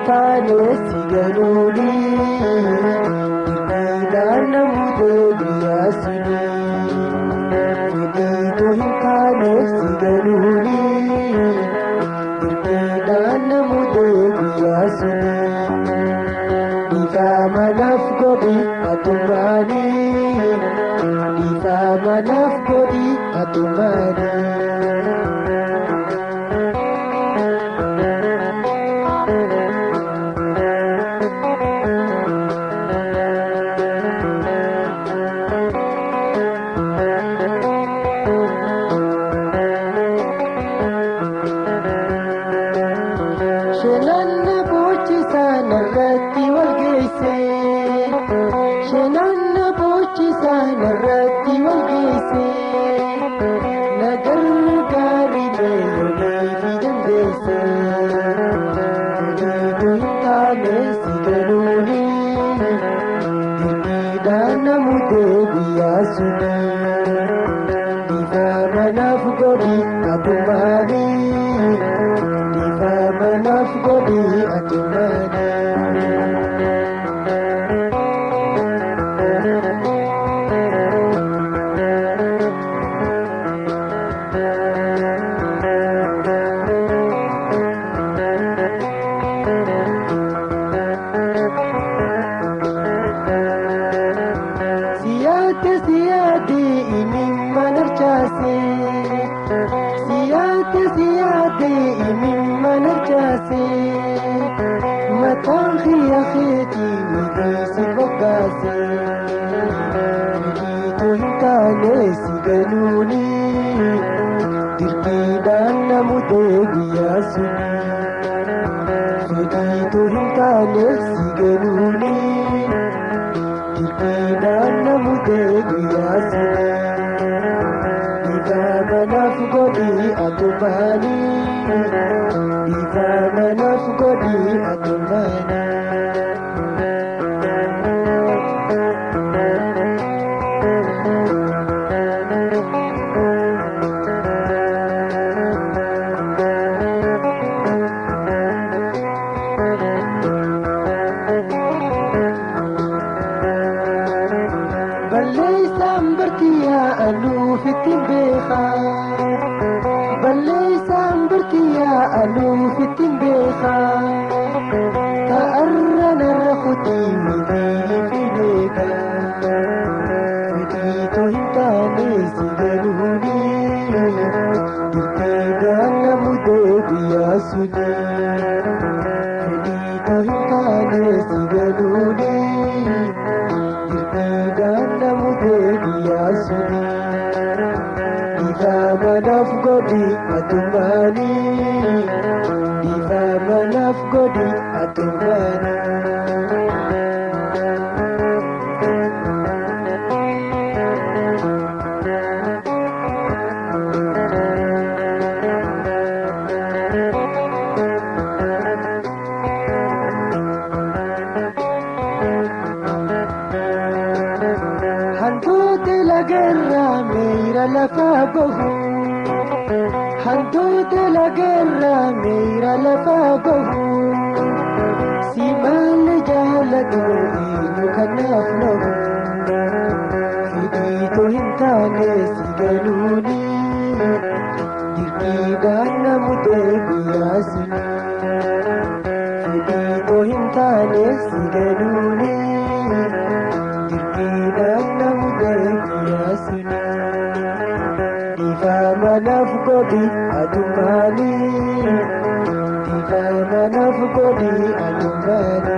taane si galuuni dirqiidhaan namutee guyyaa suni fedhiitu hin taane si galuuni dirqiidhaan namutee guyyaa suni dhiifamanaaf godhi atumaani dhiifamanaaf godhi atumaani. Shenanna boochisaa narratti wal geesse Shenanna boochisaa narratti wal geesse nagarra gaarii meeyoonii fi dandeesse fedhiitu hin taane si galuuni dirqiidhaan namutee guyyaa suni dhiifamanaaf godhi atumaani dhiifamanaaf godhi atumaani. Siyaate imimman archaase siyaate imimman archaase mataan khiyya keetii midhii si boggaase fedhiitu hin taane si galuuni dirqiidhaan namutee guyyaa suni fedhiitu hin taane si galuuni dirqiidhaan namutee guyyaa suni dhiifamanaaf godhi atumaani dhiifamanaaf godhi atumaani. Balleessaan bartiyaa aluufittiin beekaa balleessaan bartiyaa aluufittiin beekaa ta'arra narra kutii midhii fi beekaa fedhiitu hin taane si galuuni dirqiidhaan namutee guyyaa suni fedhiitu hin taane si galuuni dirqiidhaan namutee guyyaa suni dhiifamanaaf godhi atumaani dhiifamanaaf godhi atumaani. Hantuuti lagarraa miira lafaa bahu hantuuti lagarraa miira lafaa bahu si maal jaalatu eenyu kanaaf nahu fedhiitu hin taane si galuuni dirqiidhaan namutee guyyaa suni fedhiitu hin taane si galuuni dirqiidhaan namutee guyyaa suni dhiifamanaaf godhi atumaani dhiifamanaaf godhi atumaani.